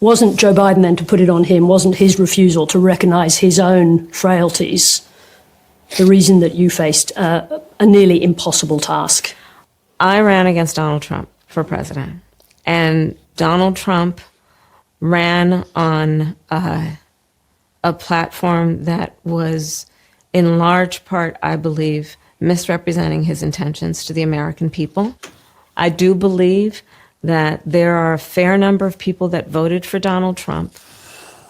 Wasn't Joe Biden, then, to put it on him, wasn't his refusal to recognise his own frailties the reason that you faced a nearly impossible task? I ran against Donald Trump for president, and Donald Trump ran on a platform that was, in large part, I believe, misrepresenting his intentions to the American people. I do believe that there are a fair number of people that voted for Donald Trump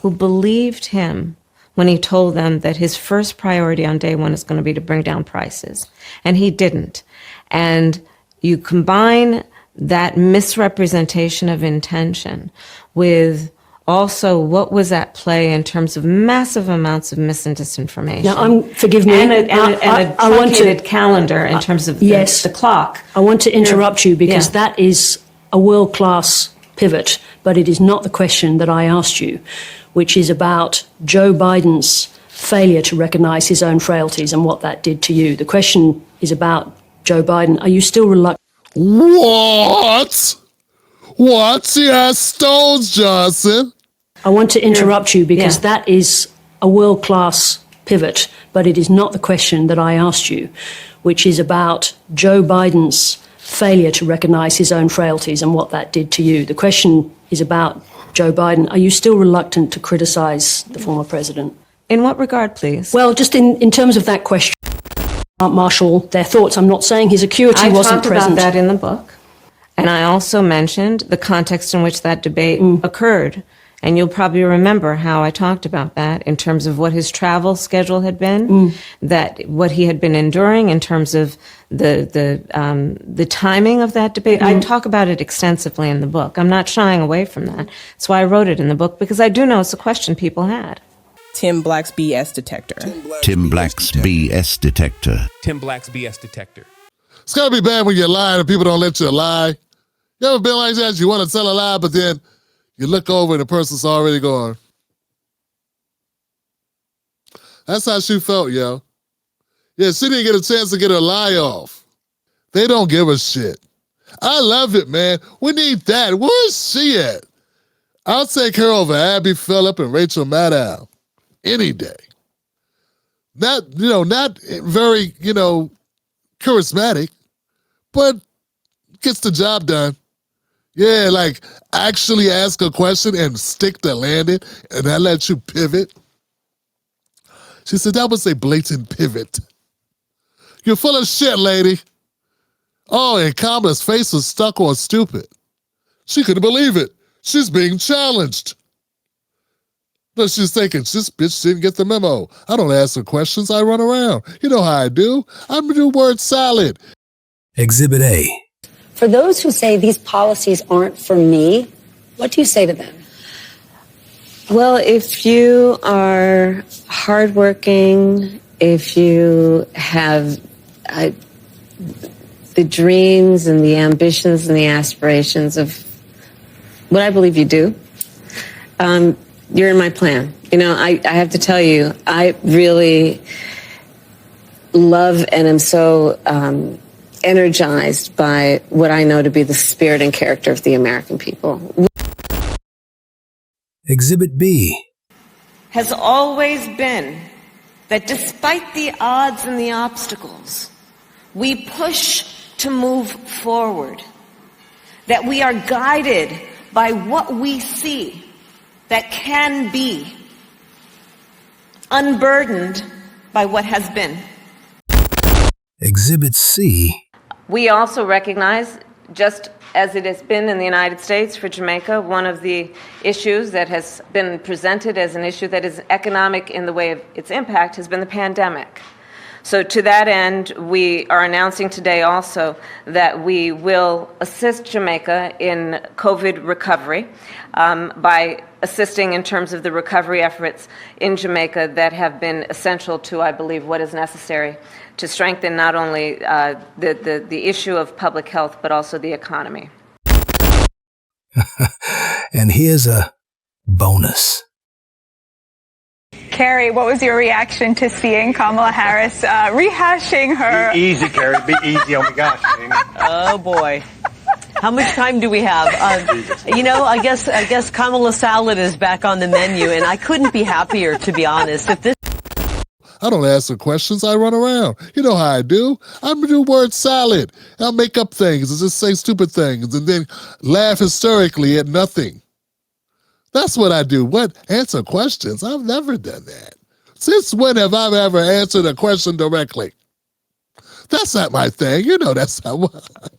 who believed him when he told them that his first priority on day one is going to be to bring down prices. And he didn't. And you combine that misrepresentation of intention with also what was at play in terms of massive amounts of mis and disinformation. Now, forgive me. And a truncated calendar in terms of the clock. I want to interrupt you because that is a world-class pivot, but it is not the question that I asked you, which is about Joe Biden's failure to recognise his own frailties and what that did to you. The question is about Joe Biden. Are you still reluctant? What? What? Yes, Stones Johnson. I want to interrupt you because that is a world-class pivot, but it is not the question that I asked you, which is about Joe Biden's failure to recognise his own frailties and what that did to you. The question is about Joe Biden. Are you still reluctant to criticise the former president? In what regard, please? Well, just in terms of that question, marshal their thoughts. I'm not saying his acuity wasn't present. I talked about that in the book. And I also mentioned the context in which that debate occurred. And you'll probably remember how I talked about that in terms of what his travel schedule had been, that what he had been enduring in terms of the timing of that debate. I talk about it extensively in the book. I'm not shying away from that. That's why I wrote it in the book, because I do know it's a question people had. Tim Black's BS detector. Tim Black's BS detector. Tim Black's BS detector. It's gotta be bad when you're lying and people don't let you lie. You ever been like that? You want to tell a lie, but then you look over and the person's already gone. That's how she felt, yo. Yeah, she didn't get a chance to get her lie off. They don't give a shit. I love it, man. We need that. Where is she at? I'll take her over Abby Phillip and Rachel Maddow any day. Not very, charismatic, but gets the job done. Yeah, like actually ask a question and stick the landing, and that lets you pivot. She said that was a blatant pivot. You're full of shit, lady. Oh, and Kamala's face was stuck on stupid. She couldn't believe it. She's being challenged. But she's thinking, this bitch didn't get the memo. I don't ask her questions, I run around. You know how I do. I'm the word salad. Exhibit A. For those who say these policies aren't for me, what do you say to them? Well, if you are hardworking, if you have the dreams and the ambitions and the aspirations of what I believe you do, you're in my plan. I have to tell you, I really love and am so energized by what I know to be the spirit and character of the American people. Exhibit B. Has always been that despite the odds and the obstacles, we push to move forward, that we are guided by what we see that can be, unburdened by what has been. Exhibit C. We also recognize, just as it has been in the United States for Jamaica, one of the issues that has been presented as an issue that is economic in the way of its impact has been the pandemic. So to that end, we are announcing today also that we will assist Jamaica in COVID recovery by assisting in terms of the recovery efforts in Jamaica that have been essential to, I believe, what is necessary to strengthen not only the issue of public health, but also the economy. And here's a bonus. Carrie, what was your reaction to seeing Kamala Harris rehashing her? Be easy, Carrie. Be easy. Oh, my gosh. Oh, boy. How much time do we have? I guess Kamala salad is back on the menu, and I couldn't be happier, to be honest. If this I don't answer questions. I run around. You know how I do. I do word salad. I'll make up things and just say stupid things and then laugh hysterically at nothing. That's what I do. What? Answer questions? I've never done that. Since when have I ever answered a question directly? That's not my thing. You know that's not what I do.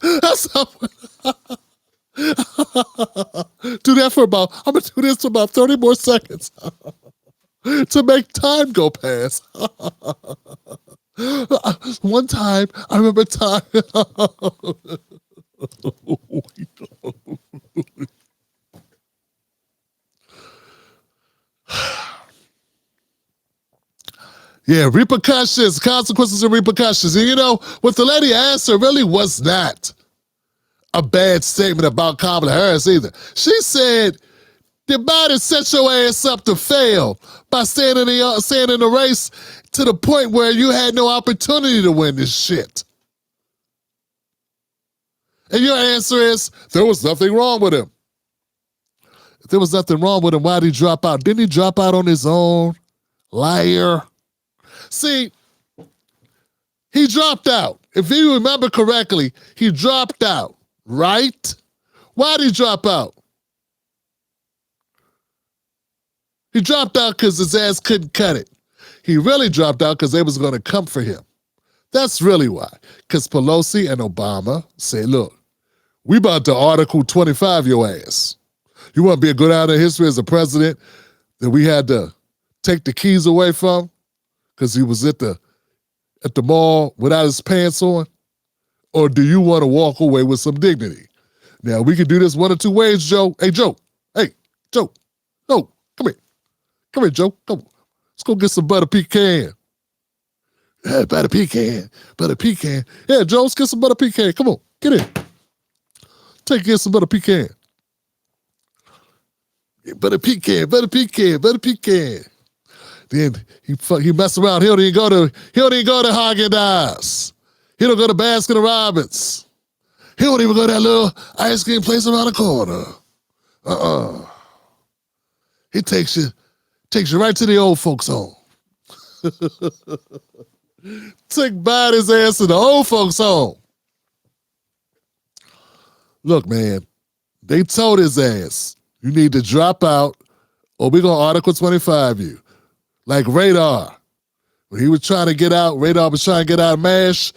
That's not what do that for about, I'm going to do this for about 30 more seconds. To make time go past. One time, I remember time. Yeah, repercussions, consequences and repercussions. And you know, what the lady answered really was not a bad statement about Kamala Harris either. She said, did Biden set your ass up to fail by staying in the race to the point where you had no opportunity to win this shit? And your answer is, there was nothing wrong with him. If there was nothing wrong with him, why did he drop out? Didn't he drop out on his own? Liar. See, he dropped out. If you remember correctly, he dropped out, right? Why did he drop out? He dropped out because his ass couldn't cut it. He really dropped out because they was going to come for him. That's really why. Because Pelosi and Obama said, look, we about to Article 25 your ass. You want to be a good out in history as a president that we had to take the keys away from because he was at the mall without his pants on? Or do you want to walk away with some dignity? Now, we can do this one of two ways, Joe. Hey, Joe. Hey, Joe. No, come here. Come here, Joe. Come on. Let's go get some butter pecan. Yeah, butter pecan. Butter pecan. Yeah, Joe, let's get some butter pecan. Come on, get in. Get some butter pecan. Yeah, butter pecan, butter pecan, butter pecan. Then he mess around. He don't even go to Haagen-Dazs. He don't go to Baskin Robbins. He don't even go to that little ice cream place around the corner. He takes you right to the old folks' home. Took Biden's ass to the old folks' home. Look, man, they told his ass, you need to drop out or we're going to Article 25 you. Like Radar. When he was trying to get out, Radar was trying to get out of MASH.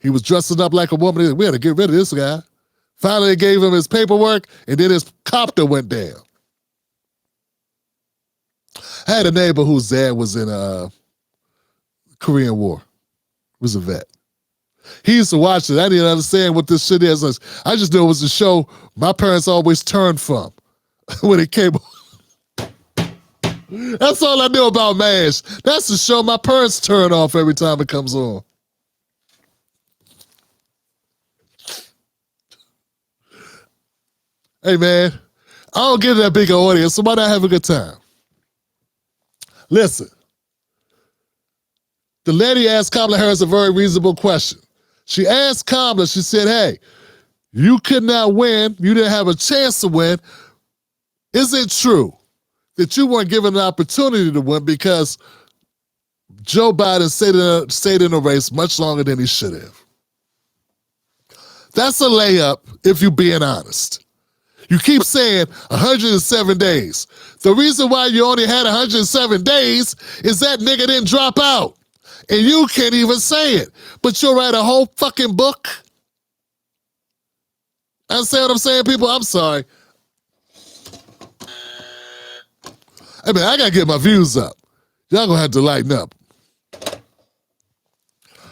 He was dressing up like a woman. We had to get rid of this guy. Finally, they gave him his paperwork, and then his copter went down. I had a neighbor whose dad was in Korean War. He was a vet. He used to watch it. I didn't understand what this shit is. I just knew it was a show my parents always turned from when it came on. That's all I knew about MASH. That's the show my parents turn off every time it comes on. Hey, man, I don't get that big an audience, so why not have a good time? Listen, the lady asked Kamala Harris a very reasonable question. She asked Kamala, she said, hey, you could not win. You didn't have a chance to win. Is it true that you weren't given an opportunity to win because Joe Biden stayed in the race much longer than he should have? That's a layup if you're being honest. You keep saying 107 days. The reason why you only had 107 days is that nigga didn't drop out. And you can't even say it. But you'll write a whole fucking book. Understand what I'm saying, people? I'm sorry. I mean, I gotta get my views up. Y'all gonna have to lighten up.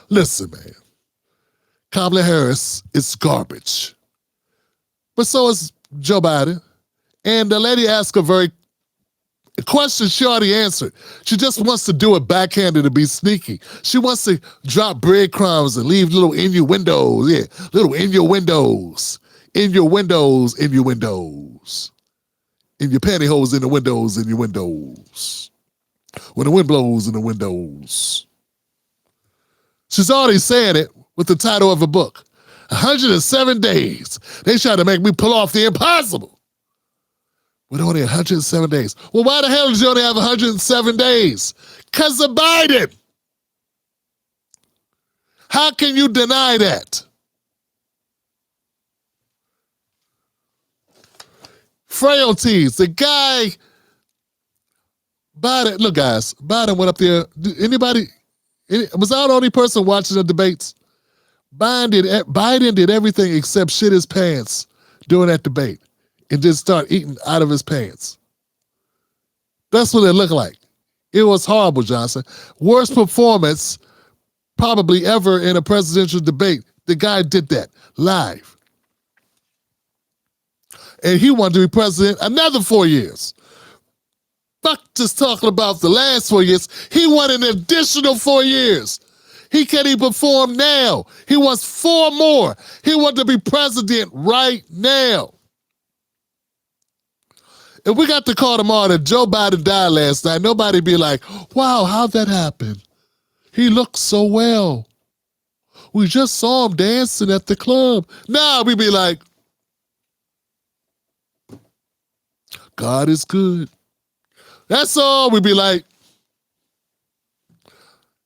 Listen, man. Kamala Harris is garbage. But so is Joe Biden. And the lady asked a question she already answered. She just wants to do it backhanded to be sneaky. She wants to drop breadcrumbs and leave little innuendos. Yeah, little innuendos. Innuendos, innuendos. In your pantyhose, in the windows, in your windows. When the wind blows in the windows. She's already saying it with the title of a book. 107 days. They tried to make me pull off the impossible. With only 107 days. Well, why the hell did you only have 107 days? Because of Biden. How can you deny that? Frailties. The guy, Biden, look guys, Biden went up there. Was I the only person watching the debates? Biden did everything except shit his pants during that debate and just start eating out of his pants. That's what it looked like. It was horrible, Johnson. Worst performance probably ever in a presidential debate. The guy did that live. And he wanted to be president another 4 years. Fuck just talking about the last 4 years. He wanted an additional 4 years. He can't even perform now. He wants 4 more. He wants to be president right now. If we got to call tomorrow that Joe Biden died last night, nobody be like, wow, how'd that happen? He looked so well. We just saw him dancing at the club. Nah, we be like, God is good. That's all. We be like,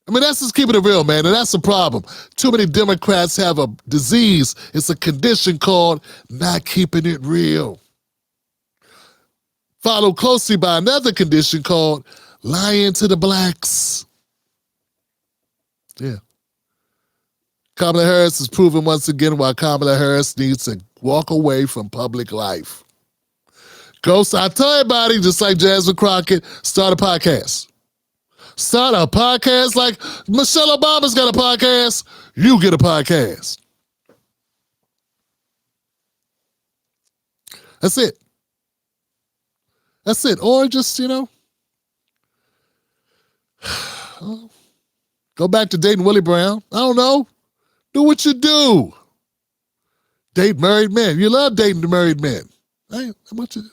I mean, that's just keeping it real, man, and that's the problem. Too many Democrats have a disease. It's a condition called not keeping it real. Followed closely by another condition called lying to the blacks. Yeah. Kamala Harris has proven once again why Kamala Harris needs to walk away from public life. Ghost, I tell everybody, just like Jasmine Crockett, start a podcast. Start a podcast like Michelle Obama's got a podcast. You get a podcast. That's it. That's it. Or just, go back to dating Willie Brown. I don't know. Do what you do. Date married men. You love dating the married men. Hey, how much you do?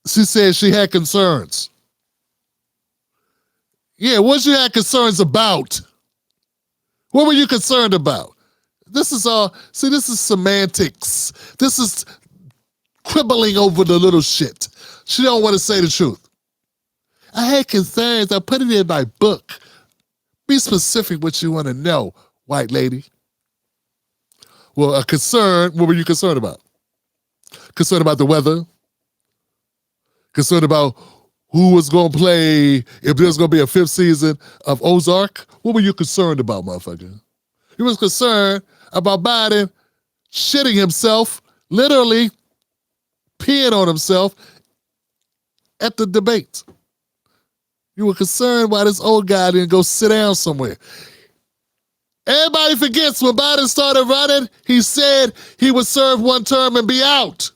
She said she had concerns. Yeah, what you had concerns about? What were you concerned about? This is all, this is semantics. This is quibbling over the little shit. She don't want to say the truth. I had concerns. I put it in my book. Be specific what you want to know, white lady. Well, a concern, what were you concerned about? Concerned about the weather? Concerned about who was going to play, if there's going to be a 5th season of Ozark? What were you concerned about, motherfucker? You was concerned about Biden shitting himself, literally peeing on himself at the debate. You were concerned why this old guy didn't go sit down somewhere. Everybody forgets when Biden started running, he said he would serve 1 term and be out.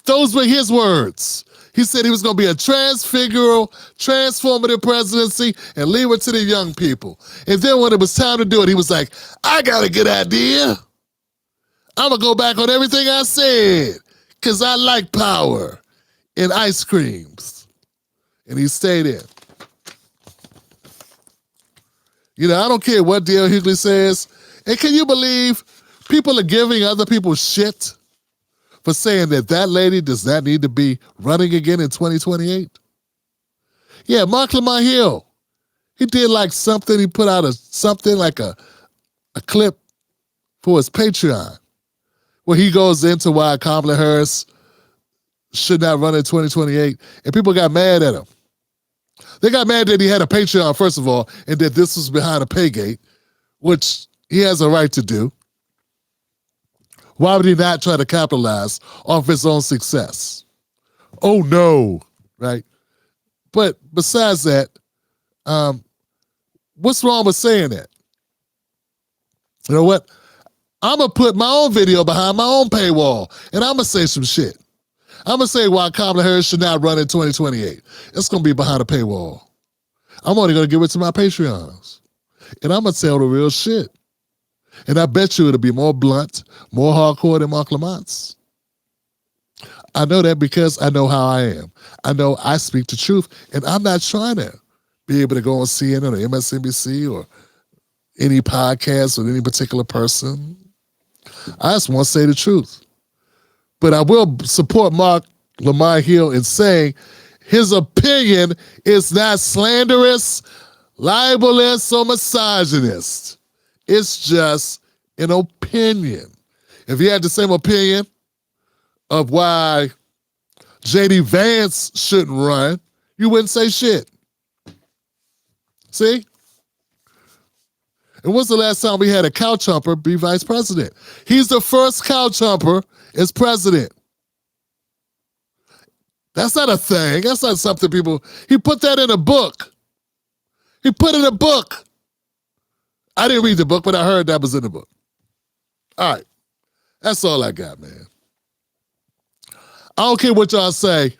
Those were his words. He said he was going to be a transformative presidency and leave it to the young people. And then when it was time to do it, he was like, I got a good idea. I'm going to go back on everything I said because I like power and ice creams. And he stayed in. I don't care what D.L. Hughley says. And can you believe people are giving other people shit for saying that lady does not need to be running again in 2028? Yeah, Mark Lamont Hill. He did like something. He put out something like a clip for his Patreon where he goes into why Kamala Harris should not run in 2028. And people got mad at him. They got mad that he had a Patreon, first of all, and that this was behind a pay gate, which he has a right to do. Why would he not try to capitalize off his own success? Oh, no, right? But besides that, what's wrong with saying that? You know what? I'm going to put my own video behind my own paywall, and I'm going to say some shit. I'm going to say why Kamala Harris should not run in 2028. It's going to be behind a paywall. I'm only going to give it to my Patreons. And I'm going to tell the real shit. And I bet you it'll be more blunt, more hardcore than Mark Lamont's. I know that because I know how I am. I know I speak the truth, and I'm not trying to be able to go on CNN or MSNBC or any podcast with any particular person. I just want to say the truth. But I will support Mark Lamar Hill in saying his opinion is not slanderous, libelous, or misogynist. It's just an opinion. If he had the same opinion of why J.D. Vance shouldn't run, you wouldn't say shit. See? And when's the last time we had a couch humper be vice president? He's the first couch humper as president. That's not a thing. That's not something people... He put that in a book. He put it in a book. I didn't read the book, but I heard that was in the book. All right. That's all I got, man. I don't care what y'all say.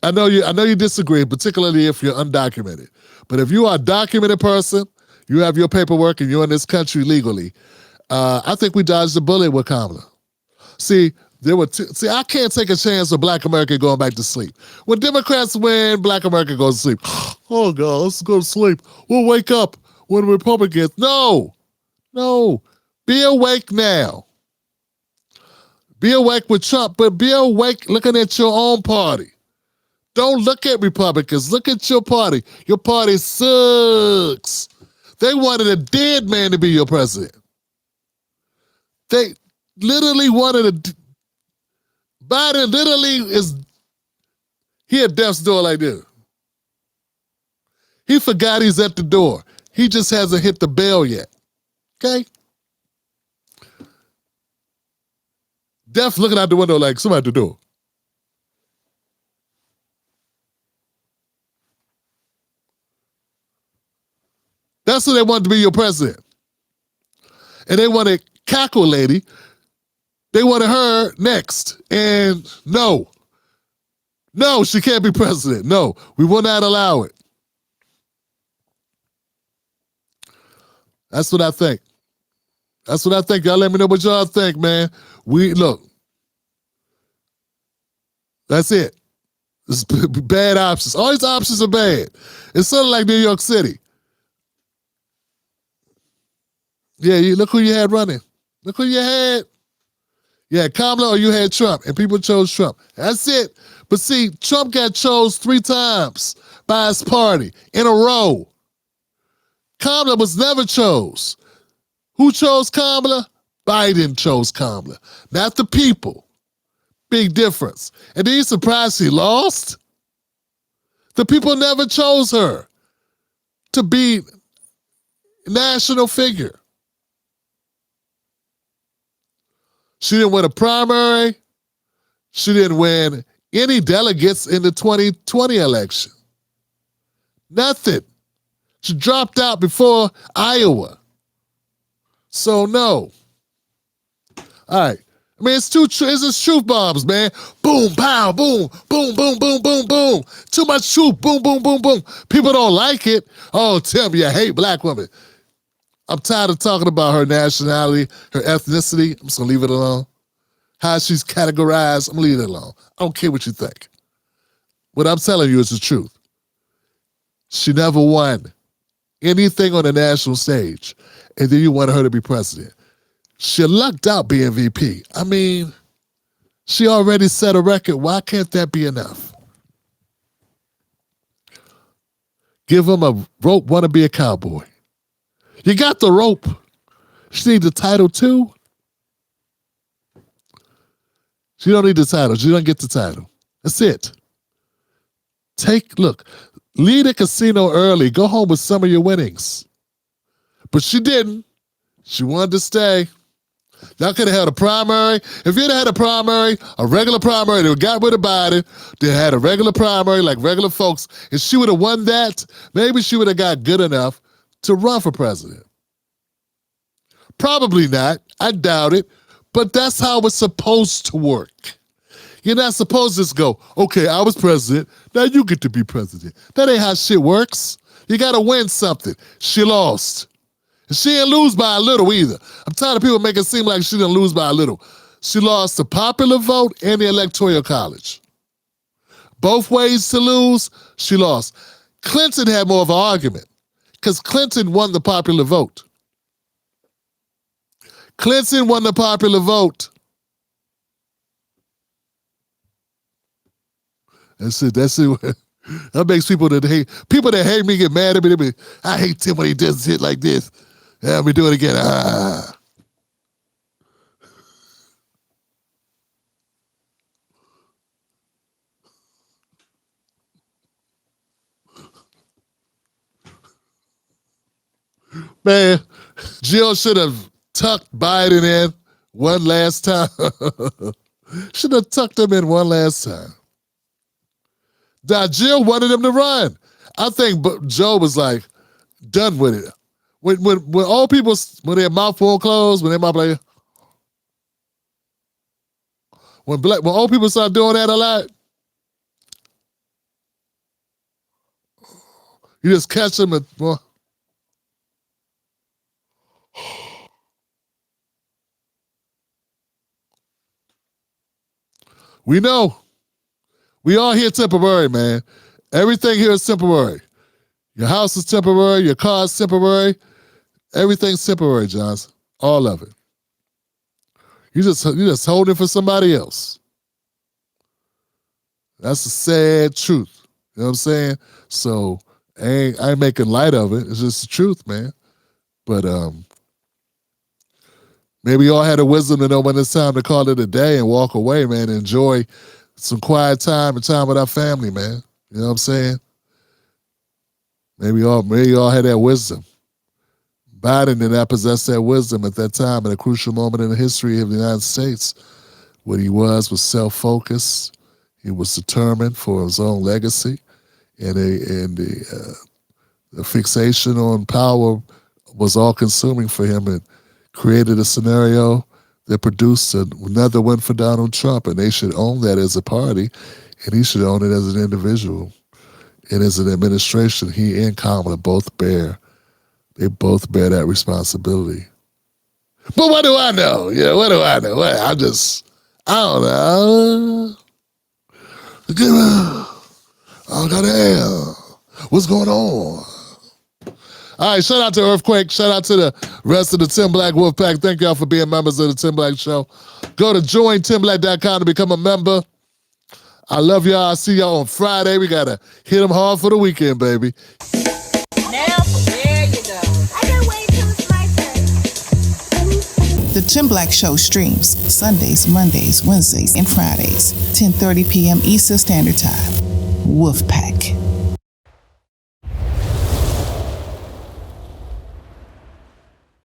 I know you disagree, particularly if you're undocumented. But if you are a documented person, you have your paperwork, and you're in this country legally, I think we dodged the bullet with Kamala. See, I can't take a chance of Black America going back to sleep. When Democrats win, Black America goes to sleep. Oh, God, let's go to sleep. We'll wake up when Republicans. No. Be awake now. Be awake with Trump, but be awake looking at your own party. Don't look at Republicans. Look at your party. Your party sucks. They wanted a dead man to be your president. They literally wanted Biden literally he at death's door like this. He forgot he's at the door. He just hasn't hit the bell yet. Okay? Death looking out the window like somebody at the door. That's who they wanted to be your president. And they wanted Cackle Lady. They wanted her next. And no, she can't be president. No, we will not allow it. That's what I think. Y'all let me know what y'all think, man. Look. That's it. It's bad options. All these options are bad. It's sort of like New York City. Yeah, look who you had running. Look who you had. You had Kamala or you had Trump, and people chose Trump. That's it. But see, Trump got chose 3 times by his party in a row. Kamala was never chose. Who chose Kamala? Biden chose Kamala, not the people. Big difference. And then you surprised she lost? The people never chose her to be a national figure. She didn't win a primary. She didn't win any delegates in the 2020 election. Nothing. She dropped out before Iowa. So no. All right. I mean, it's just truth bombs, man. Boom, pow, boom, boom, boom, boom, boom, boom. Too much truth, boom, boom, boom, boom. People don't like it. Oh, tell me I hate black women. I'm tired of talking about her nationality, her ethnicity. I'm just going to leave it alone. How she's categorized, I'm going to leave it alone. I don't care what you think. What I'm telling you is the truth. She never won anything on the national stage, and then you wanted her to be president. She lucked out being VP. I mean, she already set a record. Why can't that be enough? Give him a rope, want to be a cowboy. You got the rope. She need the title too. She don't need the title. She don't get the title. That's it. Leave the casino early. Go home with some of your winnings. But she didn't. She wanted to stay. Y'all could have had a primary. If you'd had a primary, a regular primary, they got rid of Biden, they had a regular primary like regular folks, and she would have won that, maybe she would have got good enough to run for president. Probably not. I doubt it. But that's how it's supposed to work. You're not supposed to just go, okay, I was president, now you get to be president. That ain't how shit works. You got to win something. She lost. And she didn't lose by a little either. I'm tired of people making it seem like she didn't lose by a little. She lost the popular vote and the electoral college. Both ways to lose, she lost. Clinton had more of an argument because Clinton won the popular vote. Clinton won the popular vote. That's it. That makes people that hate me get mad at me. They be, I hate Tim when he does shit like this. Yeah, we do it again. Man, Jill should have tucked Biden in one last time. Should have tucked him in one last time. Now, Jill wanted him to run. I think Joe was like, done with it. When old people, when their mouth won't close, when their mouth like, when old people start doing that a lot, you just catch them and, well, we know. We all here temporary, man. Everything here is temporary. Your house is temporary. Your car is temporary. Everything's temporary, Johnson. All of it. You just holding for somebody else. That's the sad truth. You know what I'm saying? So I ain't making light of it. It's just the truth, man. But maybe y'all had the wisdom to know when it's time to call it a day and walk away, man. And enjoy some quiet time and time with our family, man. You know what I'm saying? Maybe y'all had that wisdom. Biden did not possess that wisdom at that time, at a crucial moment in the history of the United States. What he was self-focused. He was determined for his own legacy, and the fixation on power was all-consuming for him, and created a scenario that produced another win for Donald Trump, and they should own that as a party, and he should own it as an individual. And as an administration, he and Kamala both bear that responsibility. But what do I know? Yeah, what do I know? I don't know. Oh, goddamn. What's going on? All right, shout out to Earthquake. Shout out to the rest of the Tim Black Wolfpack. Thank y'all for being members of the Tim Black Show. Go to jointimblack.com to become a member. I love y'all. I'll see y'all on Friday. We got to hit them hard for the weekend, baby. Now, there you go. I can't wait till it's my turn. The Tim Black Show streams Sundays, Mondays, Wednesdays, and Fridays, 10:30 p.m. Eastern Standard Time. Wolfpack.